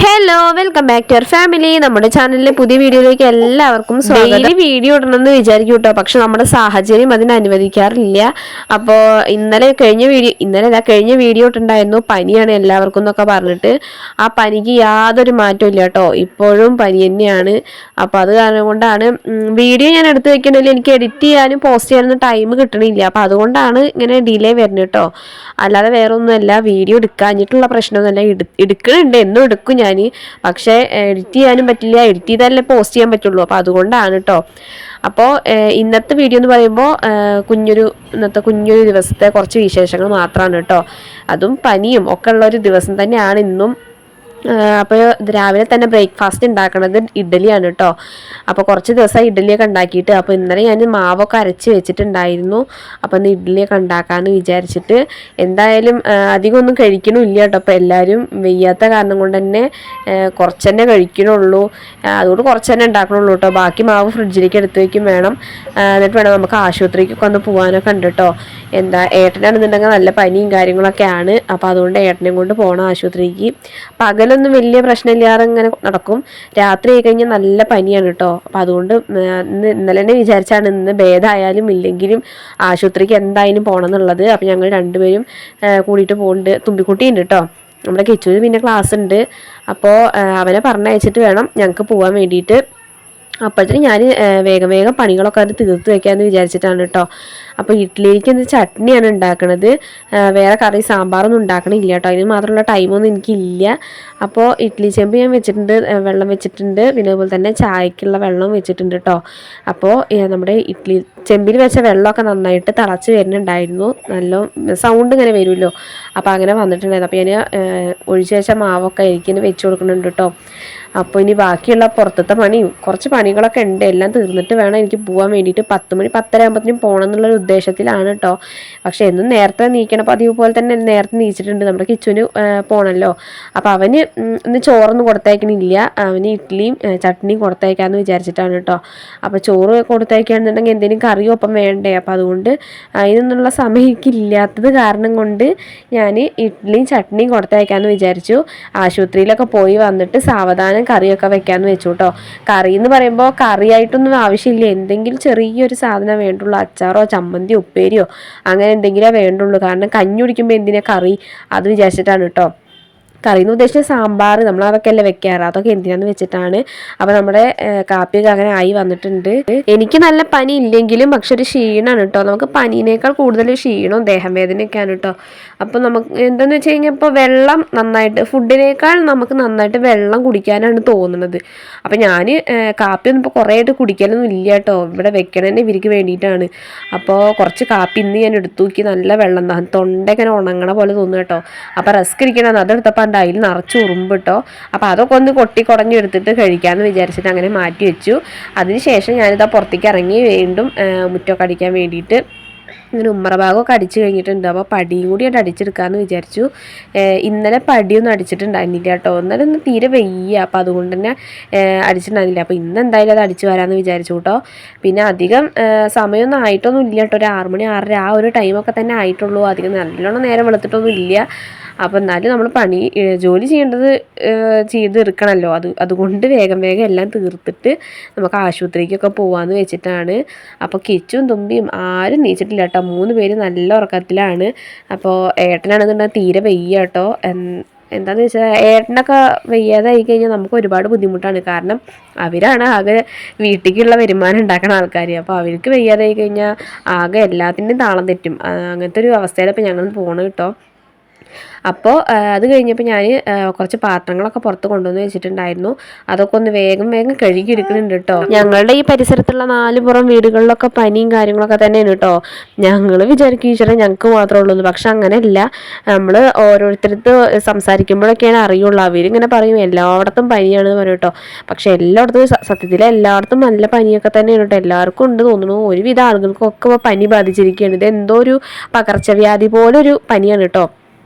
Hello, welcome back to our family. നമ്മുടെ ചാനലിലെ പുതിയ വീഡിയോയിലേക്ക് എല്ലാവർക്കും സ്വാഗതം. വീഡിയോ ഇടണമെന്ന് വിചാരിക്കും കേട്ടോ, പക്ഷെ നമ്മുടെ സാഹചര്യം അതിന് അനുവദിക്കാറില്ല. അപ്പോൾ കഴിഞ്ഞ വീഡിയോ ഇട്ടുണ്ടായിരുന്നു പനിയാണ് എല്ലാവർക്കും എന്നൊക്കെ പറഞ്ഞിട്ട്. ആ പനിക്ക് യാതൊരു മാറ്റവും ഇല്ല കേട്ടോ, ഇപ്പോഴും പനി തന്നെയാണ്. അപ്പോൾ അത് കാരണം കൊണ്ടാണ് വീഡിയോ ഞാൻ എടുത്ത് വെക്കണമെങ്കിൽ എനിക്ക് എഡിറ്റ് ചെയ്യാനും പോസ്റ്റ് ചെയ്യാനൊന്നും ടൈം കിട്ടണില്ല. അപ്പോൾ അതുകൊണ്ടാണ് ഇങ്ങനെ ഡിലേ വരുന്നത് കേട്ടോ, അല്ലാതെ വേറെ ഒന്നുമല്ല. വീഡിയോ എടുക്കാഞ്ഞിട്ടുള്ള പ്രശ്നമൊന്നുമല്ല, എടുക്കുന്നുണ്ട്, എന്നും എടുക്കും ഞാൻ. പക്ഷേ എഡിറ്റ് ചെയ്യാനും പറ്റില്ല, എഡിറ്റ് ചെയ്താലേ പോസ്റ്റ് ചെയ്യാൻ പറ്റുള്ളൂ. അപ്പോൾ അതുകൊണ്ടാണ് കേട്ടോ. അപ്പോൾ ഇന്നത്തെ വീഡിയോ എന്ന് പറയുമ്പോൾ ഇന്നത്തെ കുഞ്ഞൊരു ദിവസത്തെ കുറച്ച് വിശേഷങ്ങൾ മാത്രമാണ് കേട്ടോ. അതും പനിയും ഒക്കെ ഉള്ളൊരു ദിവസം തന്നെയാണ് ഇന്നും. അപ്പോൾ രാവിലെ തന്നെ ബ്രേക്ക്ഫാസ്റ്റ് ഉണ്ടാക്കണത് ഇഡ്ഡലിയാണ് കേട്ടോ. അപ്പോൾ കുറച്ച് ദിവസം ഇഡ്ഡലിയൊക്കെ ഉണ്ടാക്കിയിട്ട്, അപ്പോൾ ഇന്നലെ ഞാൻ മാവൊക്കെ അരച്ച് വെച്ചിട്ടുണ്ടായിരുന്നു. അപ്പോൾ ഇന്ന് ഇഡ്ഡലിയൊക്കെ ഉണ്ടാക്കാമെന്ന് വിചാരിച്ചിട്ട്, എന്തായാലും അധികം ഒന്നും കഴിക്കണില്ല കേട്ടോ. അപ്പോൾ എല്ലാവരും വെയ്യാത്ത കാരണം കൊണ്ട് തന്നെ കുറച്ച് തന്നെ കഴിക്കണുള്ളൂ. അതുകൊണ്ട് കുറച്ച് തന്നെ ഉണ്ടാക്കണുള്ളൂ കേട്ടോ. ബാക്കി മാവ് ഫ്രിഡ്ജിലേക്ക് എടുത്ത് വയ്ക്കും വേണം. എന്നിട്ട് വേണം നമുക്ക് ആശുപത്രിക്കൊക്കെ ഒന്ന് പോകാനൊക്കെ ഉണ്ട് കേട്ടോ. ഏട്ടനാണെന്നുണ്ടെങ്കിൽ നല്ല പനിയും കാര്യങ്ങളൊക്കെയാണ്. അപ്പോൾ അതുകൊണ്ട് ഏട്ടനെയും കൊണ്ട് പോകണം ആശുപത്രിക്ക്. പകലൊന്നും വലിയ പ്രശ്നമില്ലാതെ ഇങ്ങനെ നടക്കും, രാത്രി ആയി കഴിഞ്ഞാൽ നല്ല പനിയാണ് കേട്ടോ. അപ്പോൾ അതുകൊണ്ട് ഇന്നലെ തന്നെ വിചാരിച്ചാണ് ഇന്ന് ഭേദമായാലും ഇല്ലെങ്കിലും ആശുപത്രിക്ക് എന്തായാലും പോകണം എന്നുള്ളത്. അപ്പോൾ ഞങ്ങൾ രണ്ടുപേരും കൂടിയിട്ട് പോകുന്നുണ്ട്. തുമ്പിക്കുട്ടിയുണ്ട് കേട്ടോ, നമ്മുടെ കിച്ചുവിന് പിന്നെ ക്ലാസ് ഉണ്ട്. അപ്പോൾ അവനെ പറഞ്ഞയച്ചിട്ട് വേണം ഞങ്ങൾക്ക് പോകാൻ വേണ്ടിയിട്ട്. അപ്പോഴത്തേന് ഞാൻ വേഗം പണികളൊക്കെ അത് തീർത്ത് വെക്കാമെന്ന് വിചാരിച്ചിട്ടാണ് കേട്ടോ. അപ്പോൾ ഇഡ്ഡലിക്ക് ചട്നിയാണ് ഉണ്ടാക്കണത്, വേറെ കറി സാമ്പാറൊന്നും ഉണ്ടാക്കണില്ല കേട്ടോ. അതിന് മാത്രമുള്ള ടൈമൊന്നും എനിക്കില്ല. അപ്പോൾ ഇഡ്ഡലി ചെമ്പ് ഞാൻ വെച്ചിട്ടുണ്ട്, വെള്ളം വെച്ചിട്ടുണ്ട്. പിന്നെ അതുപോലെ തന്നെ ചായക്കുള്ള വെള്ളം വെച്ചിട്ടുണ്ട് കേട്ടോ. അപ്പോൾ നമ്മുടെ ഇഡ്ഡലി ചെമ്പിൽ വെച്ച വെള്ളമൊക്കെ നന്നായിട്ട് തിളച്ച് വരുന്നുണ്ടായിരുന്നു. നല്ല സൗണ്ട് ഇങ്ങനെ വരുമല്ലോ, അപ്പോൾ അങ്ങനെ വന്നിട്ടുണ്ടായിരുന്നു. അപ്പോൾ ഞാൻ ഒഴിച്ച് വെച്ച മാവൊക്കെ എനിക്ക് വെച്ച് കൊടുക്കുന്നുണ്ട് കേട്ടോ. അപ്പോൾ ഇനി ബാക്കിയുള്ള പുറത്തത്തെ പണിയും കുറച്ച് പണികളൊക്കെ ഉണ്ട്, എല്ലാം തീർന്നിട്ട് വേണം എനിക്ക് പോകാൻ വേണ്ടിയിട്ട്. 10 മണി 10:30 ആകുമ്പോഴത്തേനും പോകണം എന്നുള്ളൊരു ഉദ്ദേശത്തിലാണ് കേട്ടോ. പക്ഷേ എന്നും നേരത്തെ നീക്കണം. അപ്പോൾ അതുപോലെ തന്നെ നേരത്തെ നീച്ചിട്ടുണ്ട്. നമ്മുടെ കിച്ചുവിന് പോകണമല്ലോ. അപ്പോൾ അവന് ഇന്ന് ചോറൊന്നും കൊടുത്തയക്കണില്ല, അവന് ഇഡ്ഡലിയും ചട്നിയും കൊടുത്തയക്കാമെന്ന് വിചാരിച്ചിട്ടാണ് കേട്ടോ. അപ്പോൾ ചോറ് കൊടുത്തയക്കുകയാണെന്നുണ്ടെങ്കിൽ എന്തെങ്കിലും കറിയോ ഒപ്പം വേണ്ടേ. അപ്പോൾ അതുകൊണ്ട് അതിനൊന്നുള്ള സമയം എനിക്കില്ലാത്തത് കാരണം കൊണ്ട് ഞാൻ ഇഡ്ഡലിയും ചട്നിയും കൊടുത്തയക്കാമെന്ന് വിചാരിച്ചു. ആശുപത്രിയിലൊക്കെ പോയി വന്നിട്ട് സാവധാനം കറിയൊക്കെ വെക്കാമെന്ന് വെച്ചു കേട്ടോ. കറി എന്ന് പറയുമ്പോൾ കറിയായിട്ടൊന്നും ആവശ്യമില്ല, എന്തെങ്കിലും ചെറിയൊരു സാധനം വേണ്ടുള്ളൂ. അച്ചാറോ ചമ്മന്തി ഉപ്പേരിയോ അങ്ങനെ എന്തെങ്കിലേ വേണ്ടുള്ളൂ. കാരണം കഞ്ഞി കുടിക്കുമ്പോൾ എന്തിനാ കറി, അത് വിചാരിച്ചിട്ടാണ് കേട്ടോ. കറി എന്ന് ഉദ്ദേശിച്ച സാമ്പാർ, നമ്മൾ അതൊക്കെ അല്ലേ വെക്കാറ്, അതൊക്കെ എന്തിനാന്ന് വെച്ചിട്ടാണ്. അപ്പോൾ നമ്മുടെ കാപ്പിയൊക്കെ അങ്ങനെ ആയി വന്നിട്ടുണ്ട്. എനിക്ക് നല്ല പനി ഇല്ലെങ്കിലും പക്ഷെ ഒരു ക്ഷീണമാണ് കേട്ടോ. നമുക്ക് പനീനേക്കാൾ കൂടുതൽ ക്ഷീണവും ദേഹം വേദനയൊക്കെയാണ് കേട്ടോ. അപ്പോൾ നമുക്ക് എന്താണെന്ന് വെച്ച് കഴിഞ്ഞാൽ ഇപ്പോൾ വെള്ളം നന്നായിട്ട്, ഫുഡിനേക്കാൾ നമുക്ക് നന്നായിട്ട് വെള്ളം കുടിക്കാനാണ് തോന്നുന്നത്. അപ്പോൾ ഞാൻ കാപ്പിയൊന്നും ഇപ്പോൾ കുറേ ആയിട്ട് കുടിക്കാനൊന്നും ഇല്ല കേട്ടോ. ഇവിടെ വെക്കണതന്നെ ഇവർക്ക് വേണ്ടിയിട്ടാണ്. അപ്പോൾ കുറച്ച് കാപ്പി ഇന്ന് ഞാൻ എടുത്തു നോക്കി, നല്ല വെള്ളം തൊണ്ടയൊക്കെ ഉണങ്ങണ പോലെ തോന്നുന്നു കേട്ടോ. അപ്പോൾ റസ്ക് ഇരിക്കണം, അതെടുത്തപ്പോൾ അതിൽ നിറച്ച് ഉറുമ്പ് കേട്ടോ. അപ്പോൾ അതൊക്കെ ഒന്ന് കൊട്ടി എടുത്തിട്ട് കഴിക്കാമെന്ന് വിചാരിച്ചിട്ട് അങ്ങനെ മാറ്റി വെച്ചു. അതിനുശേഷം ഞാനിതാ പുറത്തേക്ക് ഇറങ്ങി വീണ്ടും മുറ്റമൊക്കെ അടിക്കാൻ വേണ്ടിയിട്ട് ഇങ്ങനെ ഉമ്മറ ഭാഗമൊക്കെ അടിച്ച് കഴിഞ്ഞിട്ടുണ്ട്. അപ്പോൾ പടിയും കൂടി ആയിട്ട് അടിച്ചെടുക്കാമെന്ന് വിചാരിച്ചു. ഇന്നലെ പടിയൊന്നും അടിച്ചിട്ടുണ്ടായിരുന്നില്ല കേട്ടോ. ഇന്നലെ ഒന്ന് തീരെ വെയ്യ, അപ്പോൾ അതുകൊണ്ട് തന്നെ അടിച്ചിട്ടുണ്ടായിരുന്നില്ല. അപ്പോൾ ഇന്ന് എന്തായാലും അത് അടിച്ച് വരാമെന്ന് വിചാരിച്ചു കേട്ടോ. പിന്നെ അധികം സമയമൊന്നും ആയിട്ടൊന്നും ഇല്ല കേട്ടോ. ഒരു 6 മണി 6:30 ആ ഒരു ടൈമൊക്കെ തന്നെ ആയിട്ടുള്ളൂ. അധികം നല്ലോണം നേരം വെളുത്തിട്ടൊന്നും ഇല്ല. അപ്പോൾ എന്നാലും നമ്മൾ ജോലി ചെയ്യേണ്ടത് ചെയ്തെടുക്കണമല്ലോ. അതുകൊണ്ട് വേഗം എല്ലാം തീർത്തിട്ട് നമുക്ക് ആശുപത്രിക്കൊക്കെ പോകാമെന്ന് വെച്ചിട്ടാണ്. അപ്പോൾ കിച്ചും തുമ്പിയും ആരും നീച്ചിട്ടില്ല കേട്ടോ. 3 പേര് നല്ല ഉറക്കത്തിലാണ്. അപ്പോൾ ഏട്ടനാണെന്നുണ്ടെങ്കിൽ തീരെ വെയ്യ കേട്ടോ. എന്താണെന്ന് വെച്ചാൽ ഏട്ടനൊക്കെ വയ്യാതായി കഴിഞ്ഞാൽ നമുക്ക് ഒരുപാട് ബുദ്ധിമുട്ടാണ്. കാരണം അവരാണ് ആകെ വീട്ടിലേക്കുള്ള വരുമാനം ഉണ്ടാക്കുന്ന ആൾക്കാർ. അപ്പോൾ അവർക്ക് വയ്യാതായി കഴിഞ്ഞാൽ ആകെ എല്ലാത്തിൻ്റെയും താളം തെറ്റും. അങ്ങനത്തെ ഒരു അവസ്ഥയിലാണ് ഇപ്പോൾ ഞങ്ങൾ പോകണം കേട്ടോ. അപ്പോൾ അത് കഴിഞ്ഞപ്പോൾ ഞാൻ കുറച്ച് പാത്രങ്ങളൊക്കെ പുറത്ത് കൊണ്ടുവന്ന് വെച്ചിട്ടുണ്ടായിരുന്നു. അതൊക്കെ ഒന്ന് വേഗം കഴുകി എടുക്കുന്നുണ്ട് കേട്ടോ. ഞങ്ങളുടെ ഈ പരിസരത്തുള്ള 4 പുറം വീടുകളിലൊക്കെ പനിയും കാര്യങ്ങളൊക്കെ തന്നെയാണ് കേട്ടോ. ഞങ്ങൾ വിചാരിക്കും ഈശ്വരൻ ഞങ്ങൾക്ക് മാത്രമേ ഉള്ളൂ, പക്ഷെ അങ്ങനെയല്ല. നമ്മൾ ഓരോരുത്തരത്ത് സംസാരിക്കുമ്പോഴൊക്കെയാണ് അറിയുള്ളൂ. അവരിങ്ങനെ പറയും എല്ലായിടത്തും പനിയാണെന്ന് പറയും കേട്ടോ. പക്ഷെ എല്ലായിടത്തും സത്യത്തിൽ എല്ലായിടത്തും നല്ല പനിയൊക്കെ തന്നെയാണ് കേട്ടോ. എല്ലാവർക്കും ഉണ്ട് തോന്നുന്നു. ഒരുവിധ ആളുകൾക്കൊക്കെ പനി ബാധിച്ചിരിക്കുകയാണ്. ഇത് എന്തോ ഒരു പകർച്ചവ്യാധി പോലൊരു പനിയാണ് കേട്ടോ.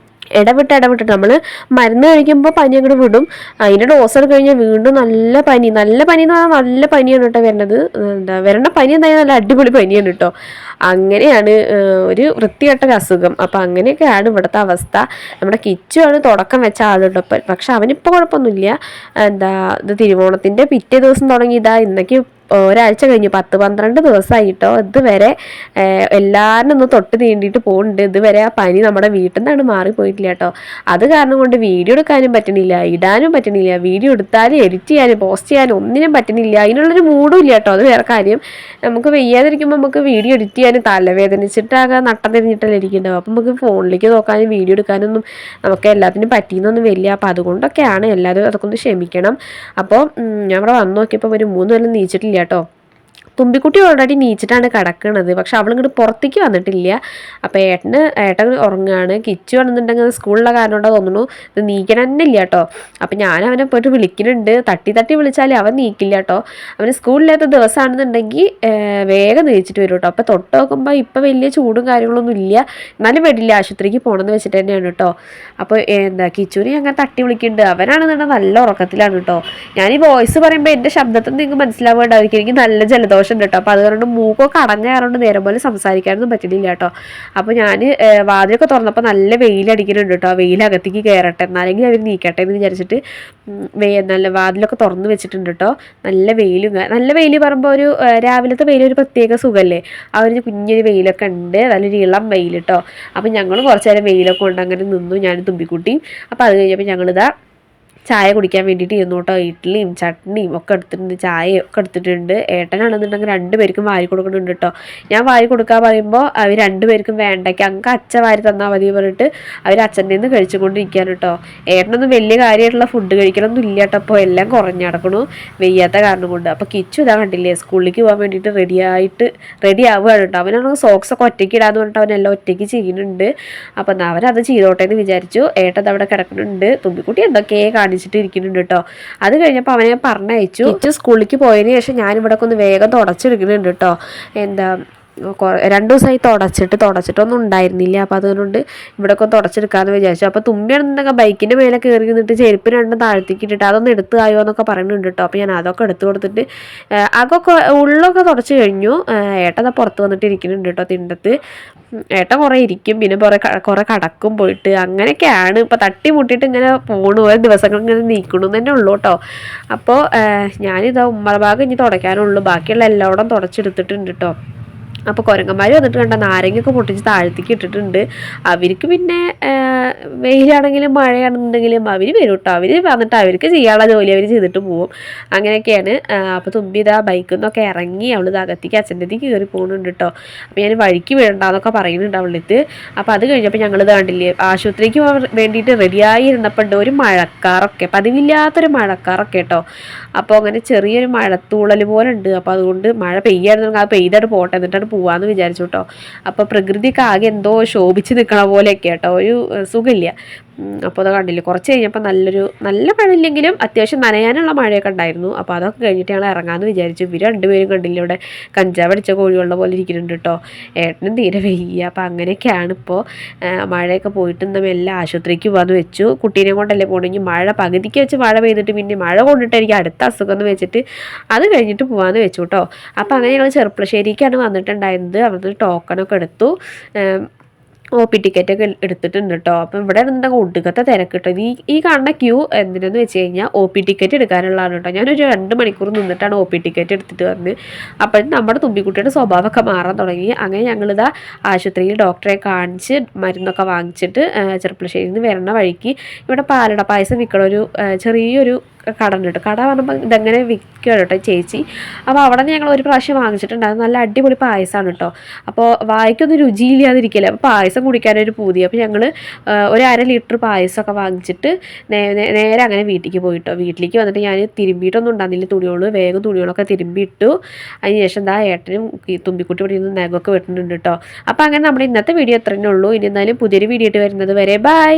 ഇടവിട്ടിട്ട് നമ്മൾ മരുന്ന് കഴിക്കുമ്പോൾ പനി അങ്ങോട്ട് വിടും. അതിൻ്റെ ഡോസ് കഴിഞ്ഞാൽ വീണ്ടും നല്ല പനി എന്ന് പറഞ്ഞാൽ നല്ല പനിയാണ് കേട്ടോ വരുന്നത്. വരേണ്ട പനി എന്തായാലും നല്ല അടിപൊളി പനിയാണ് കേട്ടോ. അങ്ങനെയാണ് ഒരു വൃത്തികെട്ടൊരു അസുഖം. അപ്പം അങ്ങനെയൊക്കെയാണ് ഇവിടുത്തെ അവസ്ഥ. നമ്മുടെ കിച്ചുവാണ് തുടക്കം വെച്ച ആളുണ്ടോ പക്ഷെ അവനിപ്പോൾ കുഴപ്പമൊന്നുമില്ല. ഇത് തിരുവോണത്തിൻ്റെ പിറ്റേ ദിവസം തുടങ്ങിയതാ ഇന്നേക്ക് ഒരാഴ്ച കഴിഞ്ഞു 10-12 ദിവസമായിട്ടോ. ഇതുവരെ എല്ലാവരും ഒന്ന് തൊട്ട് തീണ്ടിയിട്ട് പോകുന്നുണ്ട്. ഇതുവരെ ആ പനി നമ്മുടെ വീട്ടിൽ നിന്നാണ് മാറിപ്പോയിട്ടില്ല കേട്ടോ. അത് കാരണം കൊണ്ട് വീഡിയോ എടുക്കാനും പറ്റണില്ല, ഇടാനും പറ്റണില്ല. വീഡിയോ എടുത്താലും എഡിറ്റ് ചെയ്യാനും പോസ്റ്റ് ചെയ്യാനും ഒന്നിനും പറ്റണില്ല. അതിനുള്ളൊരു മൂഡും ഇല്ല കേട്ടോ. അത് വേറെ കാര്യം. നമുക്ക് വയ്യാതിരിക്കുമ്പോൾ നമുക്ക് വീഡിയോ എഡിറ്റ് ചെയ്യാനും തലവേദനിച്ചിട്ടാകെ നട്ടം തിരിഞ്ഞിട്ടല്ലേ ഇരിക്കുന്നുണ്ടാവും. അപ്പം നമുക്ക് ഫോണിലേക്ക് നോക്കാനും വീഡിയോ എടുക്കാനൊന്നും നമുക്ക് എല്ലാത്തിനും പറ്റിയെന്നൊന്നും വരില്ല. അപ്പം അതുകൊണ്ടൊക്കെയാണ് എല്ലാവരും അതൊക്കെ ഒന്ന് ക്ഷമിക്കണം. അപ്പോൾ ഞാൻ ഇവിടെ വന്ന് നോക്കിയപ്പോൾ ഒരു 3 കൊല്ലം നീച്ചിട്ടില്ല കേട്ടോ. തുമ്പിക്കുട്ടി ഓൾറെഡി നീച്ചിട്ടാണ് കിടക്കുന്നത്. പക്ഷെ അവളിങ്ങോട്ട് പുറത്തേക്ക് വന്നിട്ടില്ല. അപ്പോൾ ഏട്ടൻ ഉറങ്ങുകയാണ്. കിച്ചു വന്നിട്ടുണ്ടെങ്കിൽ സ്കൂളിലെ കാരണം കൊണ്ടാ തോന്നുന്നു ഇത് നീക്കണം തന്നെ ഇല്ല കേട്ടോ. അപ്പം ഞാൻ അവനെ പോയിട്ട് വിളിക്കുന്നുണ്ട്. തട്ടി വിളിച്ചാൽ അവൻ നീക്കില്ല കേട്ടോ. അവന് സ്കൂളില്ലാത്ത ദിവസമാണെന്നുണ്ടെങ്കിൽ വേഗം നീച്ചിട്ട് വരും കേട്ടോ. അപ്പോൾ തൊട്ട് നോക്കുമ്പോൾ ഇപ്പം വലിയ ചൂടും കാര്യങ്ങളൊന്നും ഇല്ല. എന്നാലും വരില്ല, ആശുപത്രിക്ക് പോകണമെന്ന് വെച്ചിട്ട് തന്നെയാണ് കേട്ടോ. അപ്പോൾ കിച്ചുവിനെ അങ്ങനെ തട്ടി വിളിക്കുന്നുണ്ട്. അവനാണെന്നുണ്ടെങ്കിൽ നല്ല ഉറക്കത്തിലാണ് കേട്ടോ. ഞാൻ ഈ വോയിസ് പറയുമ്പോൾ എൻ്റെ ശബ്ദത്തിൽ നിങ്ങൾക്ക് മനസ്സിലാവേണ്ടായിരിക്കും. എനിക്ക് നല്ല ജലദോഷം ഉണ്ട് കേട്ടോ. അപ്പോൾ അതുകൊണ്ട് മൂക്കൊക്കെ അടഞ്ഞ കാരണം നേരെ പോലെ സംസാരിക്കാനൊന്നും പറ്റുന്നില്ല കേട്ടോ. അപ്പോൾ ഞാൻ വാതിലൊക്കെ തുറന്നപ്പോൾ നല്ല വെയിലടിക്കുന്നുണ്ട് കേട്ടോ. ആ വെയിലകത്തേക്ക് കയറട്ടെ, എന്നാലെങ്കിൽ അവർ നീക്കട്ടെ എന്ന് വിചാരിച്ചിട്ട് നല്ല വാതിലൊക്കെ തുറന്ന് വെച്ചിട്ടുണ്ട് കേട്ടോ. നല്ല വെയിൽ പറയുമ്പോൾ ഒരു രാവിലത്തെ വെയിൽ ഒരു പ്രത്യേക സുഖമല്ലേ. ആ ഒരു കുഞ്ഞൊരു വെയിലൊക്കെ ഉണ്ട്, നല്ലൊരു ഇളം വെയിൽ കേട്ടോ. അപ്പം ഞങ്ങൾ കുറച്ച് നേരം വെയിലൊക്കെ കൊണ്ട് അങ്ങനെ നിന്നു, ഞാൻ തുമ്പിക്കുട്ടിയും. അപ്പോൾ അത് കഴിഞ്ഞപ്പോൾ ഞങ്ങളിതാ ചായ കുടിക്കാൻ വേണ്ടിയിട്ട് ഇരുന്നു കേട്ടോ. ഇഡ്ഡലിയും ചട്നിയും ഒക്കെ എടുത്തിട്ടുണ്ട്, ചായയും ഒക്കെ എടുത്തിട്ടുണ്ട്. ഏട്ടനാണെന്നുണ്ടെങ്കിൽ 2 പേർക്കും വാരി കൊടുക്കുന്നുണ്ട് കേട്ടോ. ഞാൻ വാരി കൊടുക്കാൻ പറയുമ്പോൾ അവർ 2 പേർക്കും വേണ്ടയ്ക്ക് അങ്ങ് അച്ഛൻ വാരി തന്നാൽ മതി പറഞ്ഞിട്ട് അവർ അച്ഛൻ്റെ നിന്ന് കഴിച്ചുകൊണ്ടിരിക്കുകയാണ് കേട്ടോ. ഏട്ടനൊന്നും വലിയ കാര്യമായിട്ടുള്ള ഫുഡ് കഴിക്കലൊന്നും ഇല്ല കേട്ടോ. അപ്പോൾ എല്ലാം കുറഞ്ഞ് നടക്കണു വെയ്യാത്ത കാരണം കൊണ്ട്. അപ്പോൾ കിച്ചു ഇതാ കണ്ടില്ലേ, സ്കൂളിലേക്ക് പോകാൻ വേണ്ടിയിട്ട് റെഡി ആവുകയാണ് കേട്ടോ. അവനാണെങ്കിൽ സോക്സൊക്കെ ഒറ്റയ്ക്ക് ഇടാന്ന് പറഞ്ഞിട്ട് അവനെല്ലാം ഒറ്റയ്ക്ക് ചെയ്യുന്നുണ്ട്. അപ്പം അവരത് ചെയ്തോട്ടെ എന്ന് വിചാരിച്ചു. ഏട്ടൻ അവിടെ കിടക്കുന്നുണ്ട്. തുമ്പിക്കുട്ടി എന്തൊക്കെയേ കാണിച്ചിട്ട് ഇരിക്കുന്നുണ്ട് കേട്ടോ. അത് കഴിഞ്ഞപ്പോൾ അവനെ പറഞ്ഞയച്ചു. സ്കൂളിലേക്ക് പോയതിന് ശേഷം ഞാനിവിടെ ഒന്ന് വേഗം തുടച്ചെടുക്കുന്നുണ്ട് കേട്ടോ. 2 ദിവസമായി തുടച്ചിട്ടൊന്നും ഉണ്ടായിരുന്നില്ല. അപ്പോൾ അതുകൊണ്ട് ഇവിടെയൊക്കെ തുടച്ചെടുക്കാമെന്ന് വിചാരിച്ചു. അപ്പോൾ തുമ്പിയാണെന്നുണ്ടെങ്കിൽ ബൈക്കിൻ്റെ മേലെ കയറി നിന്നിട്ട് ചെരുപ്പ് 2 താഴ്ത്തിക്ക് ഇട്ടിട്ട് അതൊന്ന് എടുത്ത് ആയോ എന്നൊക്കെ പറയുന്നുണ്ട് കേട്ടോ. അപ്പോൾ ഞാൻ അതൊക്കെ എടുത്ത് കൊടുത്തിട്ട് അതൊക്കെ ഉള്ളൊക്കെ തുടച്ച് കഴിഞ്ഞു. ഏട്ടൻ പുറത്ത് വന്നിട്ട് ഇരിക്കുന്നുണ്ട് കേട്ടോ തിണ്ടത്ത്. ഏട്ടൻ കുറേ ഇരിക്കും, പിന്നെ കുറേ കടക്കും പോയിട്ട്. അങ്ങനെയൊക്കെയാണ് ഇപ്പോൾ തട്ടി മുട്ടിയിട്ട് ഇങ്ങനെ പോണു. ഓരോ ദിവസങ്ങൾ ഇങ്ങനെ നീക്കണു തന്നെ ഉള്ളൂ കേട്ടോ. അപ്പോൾ ഞാനിതാ ഭാഗം ഇനി തുടയ്ക്കാനുള്ളൂ. ബാക്കിയുള്ള എല്ലായിടം തുടച്ചെടുത്തിട്ടുണ്ട് കേട്ടോ. അപ്പോൾ കുരങ്ങന്മാർ വന്നിട്ട് കണ്ട നാരങ്ങയൊക്കെ പൊട്ടിച്ച് താഴത്തേക്ക് ഇട്ടിട്ടുണ്ട്. അവർക്ക് പിന്നെ വെയിലാണെങ്കിലും മഴയാണെന്നുണ്ടെങ്കിലും അവർ വരും കേട്ടോ. അവർ വന്നിട്ട് അവർക്ക് ചെയ്യാനുള്ള ജോലി അവർ ചെയ്തിട്ട് പോവും. അങ്ങനെയൊക്കെയാണ്. അപ്പോൾ തുമ്പി ഇതാ ബൈക്കിൽ നിന്നൊക്കെ ഇറങ്ങി അവൾ അകത്തേക്ക് അച്ഛൻ്റെ അടുത്തേക്ക് കയറി പോകുന്നുണ്ട് കേട്ടോ. അപ്പോൾ ഞാൻ വഴിക്ക് വീഴണ്ടെന്നൊക്കെ പറയുന്നുണ്ട് അവളിത്. അപ്പോൾ അത് കഴിഞ്ഞപ്പോൾ ഞങ്ങളിത് കണ്ടില്ലേ, ആശുപത്രിക്ക് വേണ്ടിയിട്ട് റെഡിയായി ഇരുന്നപ്പോൾ ഉണ്ട് ഒരു മഴക്കാറൊക്കെ, പതിവില്ലാത്തൊരു മഴക്കാറൊക്കെ കേട്ടോ. അപ്പോൾ അങ്ങനെ ചെറിയൊരു മഴത്തൂളൽ പോലെ ഉണ്ട്. അപ്പോൾ അതുകൊണ്ട് മഴ പെയ്യായിരുന്നെങ്കിൽ അത് പെയ്തായിട്ട് പോട്ടെ, എന്നിട്ടാണ് പോവാന്ന് വിചാരിച്ചു കേട്ടോ. അപ്പോൾ പ്രകൃതിക്ക് ആകെ എന്തോ ശോഭിച്ച് നിൽക്കണ പോലെയൊക്കെ കേട്ടോ, ഒരു സുഖമില്ല. അപ്പോൾ അത് കണ്ടില്ലേ, കുറച്ച് കഴിഞ്ഞപ്പോൾ നല്ല മഴയില്ലെങ്കിലും അത്യാവശ്യം നനയാനുള്ള മഴയൊക്കെ ഉണ്ടായിരുന്നു. അപ്പോൾ അതൊക്കെ കഴിഞ്ഞിട്ട് ഞങ്ങൾ ഇറങ്ങാമെന്ന് വിചാരിച്ചു. ഇവർ 2 പേരും കണ്ടില്ല ഇവിടെ കഞ്ചാവ് അടിച്ച കോഴികളുടെ പോലെ ഇരിക്കുന്നുണ്ട് കേട്ടോ. ഏട്ടനും തീരെ വയ്യ. അപ്പോൾ അങ്ങനെയൊക്കെയാണ് ഇപ്പോൾ. മഴയൊക്കെ പോയിട്ട് നമ്മൾ എല്ലാ ആശുപത്രിക്ക് പോകാമെന്ന് വെച്ചു. കുട്ടീനെ കൊണ്ടല്ലേ പോകണമെങ്കിൽ മഴ പകുതിക്ക് വെച്ച് മഴ പെയ്തിട്ട് പിന്നെ മഴ കൊണ്ടിട്ട് എനിക്ക് അടുത്ത അസുഖം എന്ന് വെച്ചിട്ട് അത് കഴിഞ്ഞിട്ട് പോകാമെന്ന് വെച്ചു കേട്ടോ. അപ്പോൾ അങ്ങനെ ഞങ്ങൾ ചെറുപ്പശ്ശേരിക്കാണ് വന്നിട്ടുണ്ടായിരുന്നത്. അവിടുന്ന് ടോക്കണൊക്കെ എടുത്തു. OP ടിക്കറ്റൊക്കെ എടുത്തിട്ടുണ്ട് കേട്ടോ. അപ്പം ഇവിടെ നിന്നുണ്ടെങ്കിൽ ഒടുക്കത്തെ തിരക്ക് കേട്ടോ. ഈ കാണുന്ന ക്യൂ എന്തിനെന്ന് വെച്ച് കഴിഞ്ഞാൽ OP ടിക്കറ്റ് എടുക്കാനുള്ളതാണ് കേട്ടോ. ഞാനൊരു 2 മണിക്കൂർ നിന്നിട്ടാണ് OP ടിക്കറ്റ് എടുത്തിട്ട് വന്നത്. അപ്പോഴും നമ്മുടെ തുമ്പിക്കുട്ടിയുടെ സ്വഭാവമൊക്കെ മാറാൻ തുടങ്ങി. അങ്ങനെ ഞങ്ങളിതാ ആശുപത്രിയിൽ ഡോക്ടറെ കാണിച്ച് മരുന്നൊക്കെ വാങ്ങിച്ചിട്ട് ചെറുപ്പശ്ശേരിയിൽ നിന്ന് വരണ വഴിക്ക് ഇവിടെ പാലട പായസം വിൽക്കണ ഒരു ചെറിയൊരു കട ഉണ്ട് കേട്ടോ. കട പറഞ്ഞപ്പോൾ ഇതെങ്ങനെ വിൽക്കുകയാണ് കേട്ടോ ചേച്ചി. അപ്പോൾ അവിടെ നിന്ന് ഞങ്ങൾ ഒരു പ്രാവശ്യം വാങ്ങിച്ചിട്ടുണ്ടായിരുന്നു. നല്ല അടിപൊളി പായസമാണ് കേട്ടോ. അപ്പോൾ വായിക്കൊന്നും രുചിയില്ലാതിരിക്കില്ല. അപ്പോൾ പായസം കുടിക്കാനൊരു പൂതി. അപ്പോൾ ഞങ്ങൾ ഒരു 1/2 ലിറ്റർ പായസമൊക്കെ വാങ്ങിച്ചിട്ട് നേരെ അങ്ങനെ വീട്ടിലേക്ക് പോയിട്ടോ. വീട്ടിലേക്ക് വന്നിട്ട് ഞാൻ തിരുമ്പിയിട്ടൊന്നും ഉണ്ടാകുന്നില്ല തുണികൾ. വേഗം തുണികളൊക്കെ തിരുമ്പിയിട്ടു. അതിന് ശേഷം എന്താ ഏട്ടനും തുമ്പിക്കുട്ടി ഇവിടെ നിന്ന് നഖമൊക്കെ വെട്ടുന്നുണ്ട് കേട്ടോ. അപ്പോൾ അങ്ങനെ നമ്മുടെ ഇന്നത്തെ വീഡിയോ എത്രയേ ഉള്ളൂ. ഇനി എന്നാലും പുതിയൊരു വീഡിയോ ആയിട്ട് വരുന്നത് വരെ ബൈ.